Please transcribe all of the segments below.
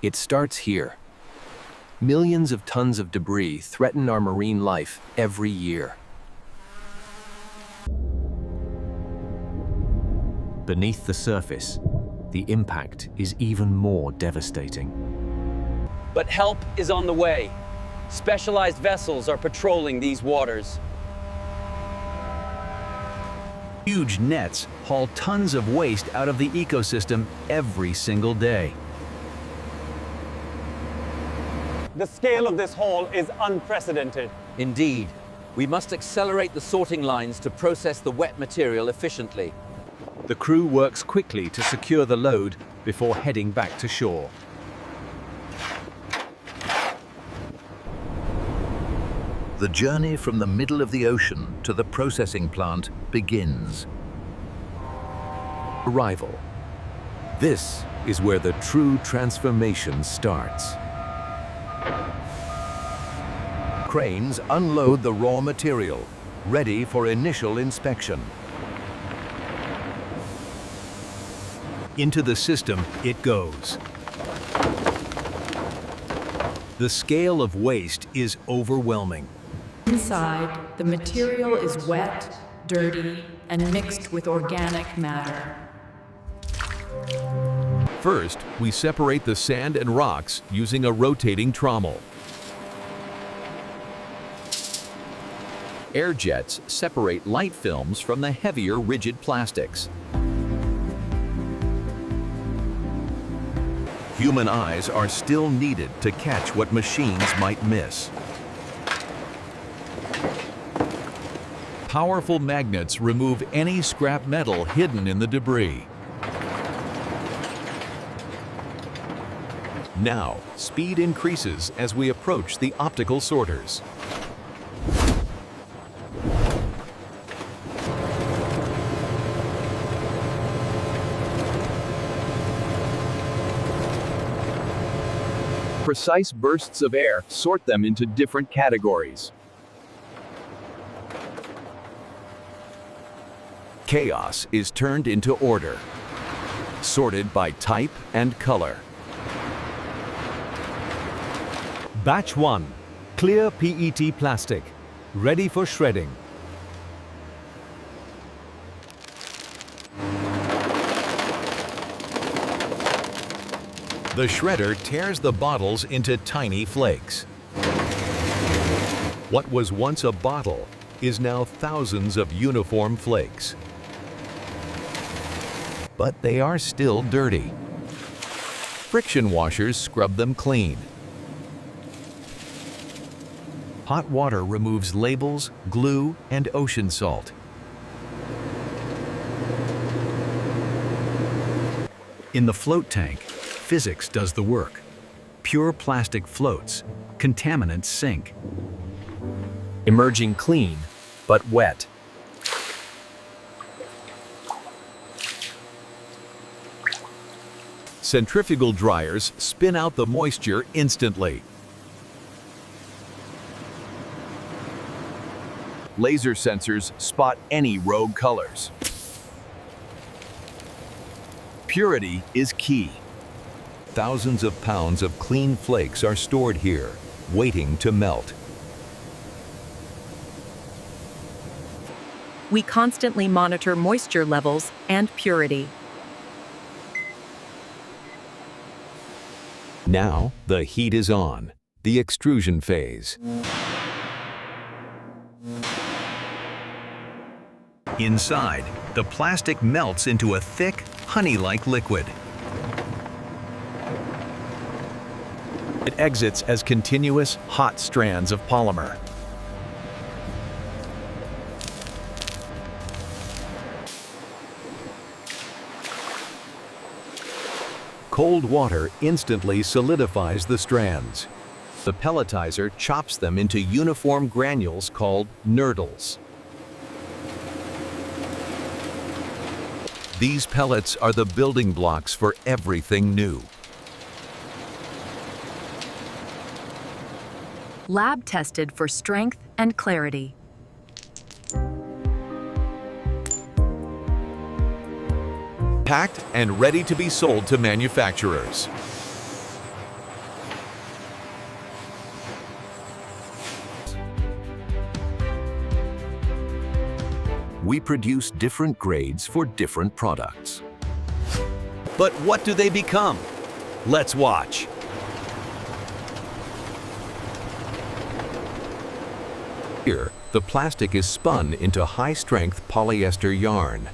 It starts here. Millions of tons of debris threaten our marine life every year. Beneath the surface, the impact is even more devastating. But help is on the way. Specialized vessels are patrolling these waters. Huge nets haul tons of waste out of the ecosystem every single day. The scale of this haul is unprecedented. Indeed, we must accelerate the sorting lines to process the wet material efficiently. The crew works quickly to secure the load before heading back to shore. The journey from the middle of the ocean to the processing plant begins. Arrival. This is where the true transformation starts. Cranes unload the raw material, ready for initial inspection. Into the system it goes. The scale of waste is overwhelming. Inside, the material is wet, dirty, and mixed with organic matter. First, we separate the sand and rocks using a rotating trommel. Air jets separate light films from the heavier rigid plastics. Human eyes are still needed to catch what machines might miss. Powerful magnets remove any scrap metal hidden in the debris. Now, speed increases as we approach the optical sorters. Precise bursts of air sort them into different categories. Chaos is turned into order, sorted by type and color. Batch 1. Clear PET plastic. Ready for shredding. The shredder tears the bottles into tiny flakes. What was once a bottle is now thousands of uniform flakes. But they are still dirty. Friction washers scrub them clean. Hot water removes labels, glue, and ocean salt. In the float tank, physics does the work. Pure plastic floats, contaminants sink. Emerging clean, but wet. Centrifugal dryers spin out the moisture instantly. Laser sensors spot any rogue colors. Purity is key. Thousands of pounds of clean flakes are stored here, waiting to melt. We constantly monitor moisture levels and purity. Now, the heat is on, the extrusion phase. Inside, the plastic melts into a thick, honey-like liquid. It exits as continuous, hot strands of polymer. Cold water instantly solidifies the strands. The pelletizer chops them into uniform granules called nurdles. These pellets are the building blocks for everything new. Lab tested for strength and clarity. Packed and ready to be sold to manufacturers. We produce different grades for different products. But what do they become? Let's watch. Here, the plastic is spun into high-strength polyester yarn.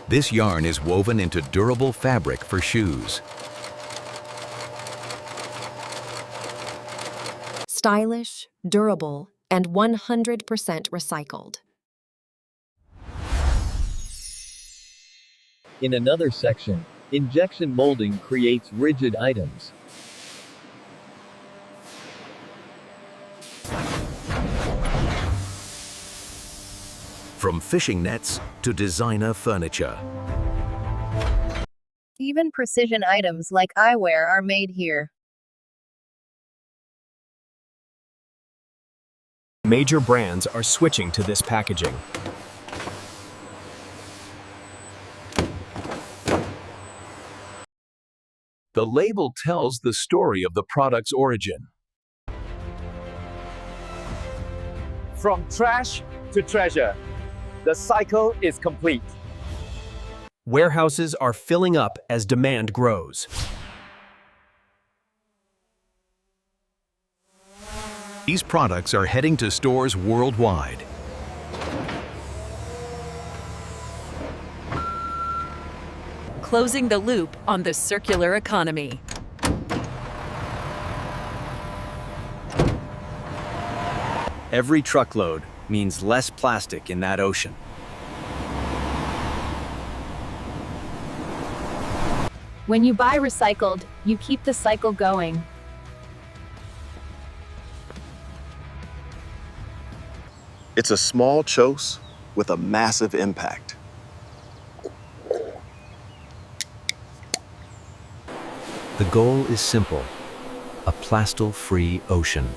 This yarn is woven into durable fabric for shoes. Stylish, durable, and 100% recycled. In another section, injection molding creates rigid items. From fishing nets to designer furniture. Even precision items like eyewear are made here. Major brands are switching to this packaging. The label tells the story of the product's origin. From trash to treasure, the cycle is complete. Warehouses are filling up as demand grows. These products are heading to stores worldwide. Closing the loop on the circular economy. Every truckload means less plastic in that ocean. When you buy recycled, you keep the cycle going. It's a small chose with a massive impact. The goal is simple: a plastic-free ocean.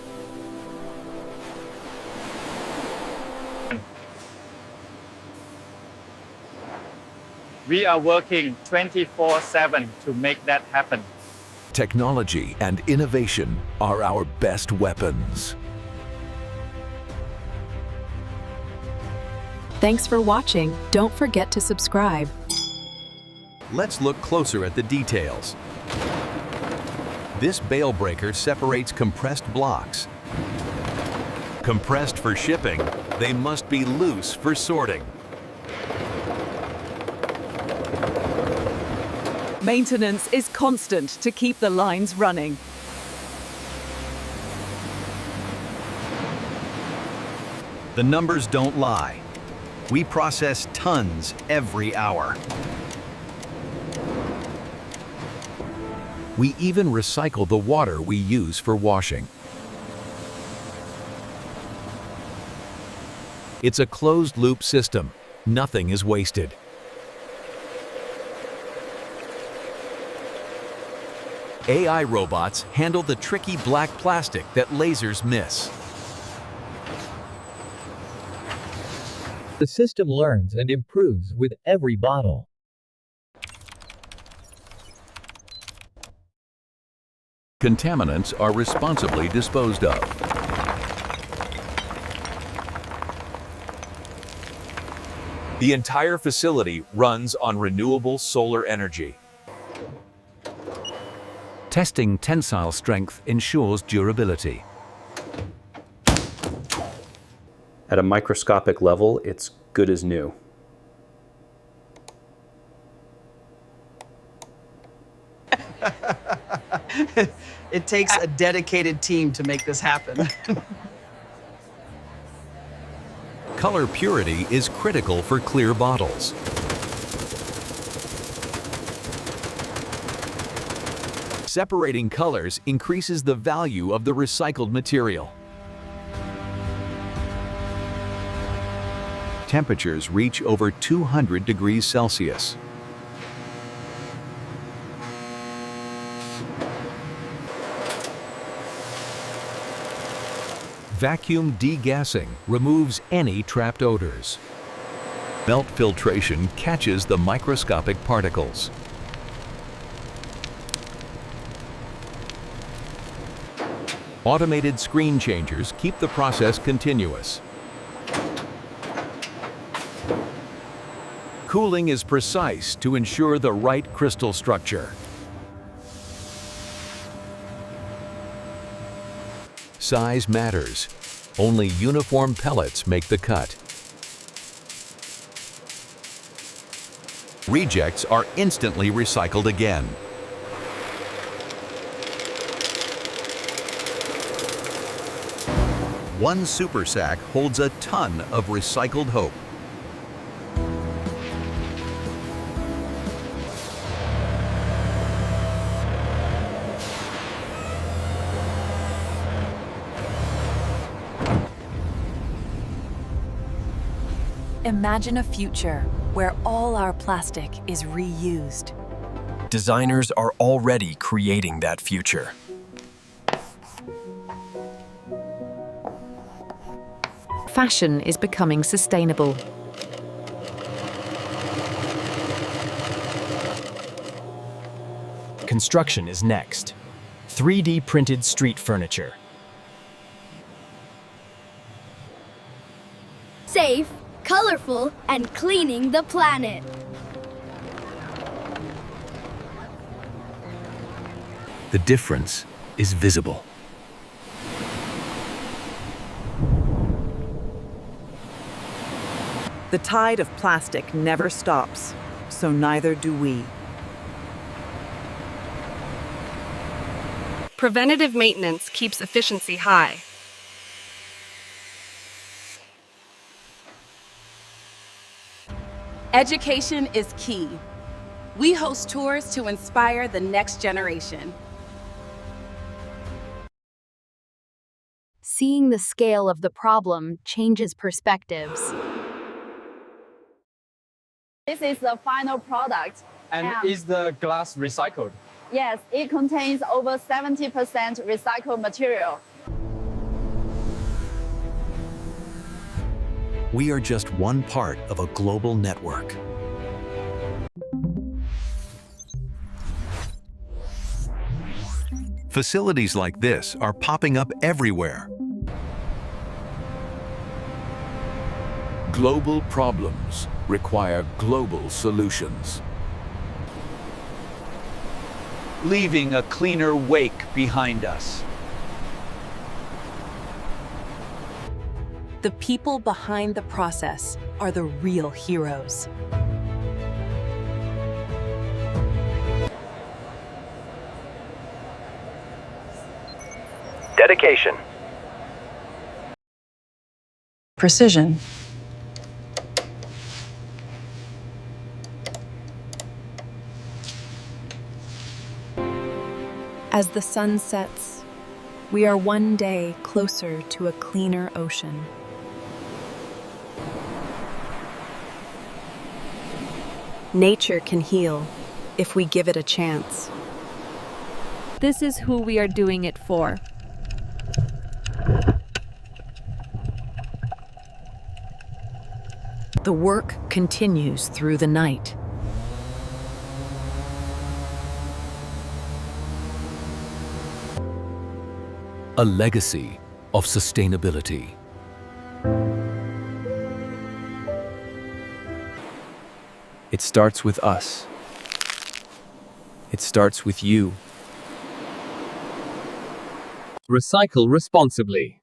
We are working 24/7 to make that happen. Technology and innovation are our best weapons. Thanks for watching. Don't forget to subscribe. Let's look closer at the details. This bale breaker separates compressed blocks. Compressed for shipping, they must be loose for sorting. Maintenance is constant to keep the lines running. The numbers don't lie. We process tons every hour. We even recycle the water we use for washing. It's a closed-loop system. Nothing is wasted. AI robots handle the tricky black plastic that lasers miss. The system learns and improves with every bottle. Contaminants are responsibly disposed of. The entire facility runs on renewable solar energy. Testing tensile strength ensures durability. At a microscopic level, it's good as new. It takes a dedicated team to make this happen. Color purity is critical for clear bottles. Separating colors increases the value of the recycled material. Temperatures reach over 200 degrees Celsius. Vacuum degassing removes any trapped odors. Melt filtration catches the microscopic particles. Automated screen changers keep the process continuous. Cooling is precise to ensure the right crystal structure. Size matters. Only uniform pellets make the cut. Rejects are instantly recycled again. One super sack holds a ton of recycled hope. Imagine a future where all our plastic is reused. Designers are already creating that future. Fashion is becoming sustainable. Construction is next. 3D printed street furniture. Safe, colorful, and cleaning the planet. The difference is visible. The tide of plastic never stops, so neither do we. Preventative maintenance keeps efficiency high. Education is key. We host tours to inspire the next generation. Seeing the scale of the problem changes perspectives. This is the final product. And is the glass recycled? Yes, it contains over 70% recycled material. We are just one part of a global network. Facilities like this are popping up everywhere. Global problems require global solutions. Leaving a cleaner wake behind us. The people behind the process are the real heroes. Dedication. Precision. As the sun sets, we are one day closer to a cleaner ocean. Nature can heal if we give it a chance. This is who we are doing it for. The work continues through the night. A legacy of sustainability. It starts with us. It starts with you. Recycle responsibly.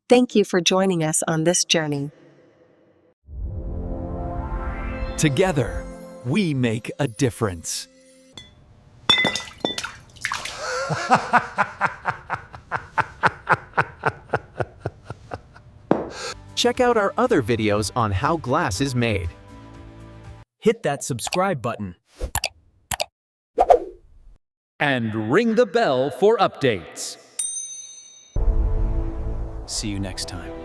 Thank you for joining us on this journey. Together, we make a difference. Check out our other videos on how glass is made. Hit that subscribe button. And ring the bell for updates. See you next time.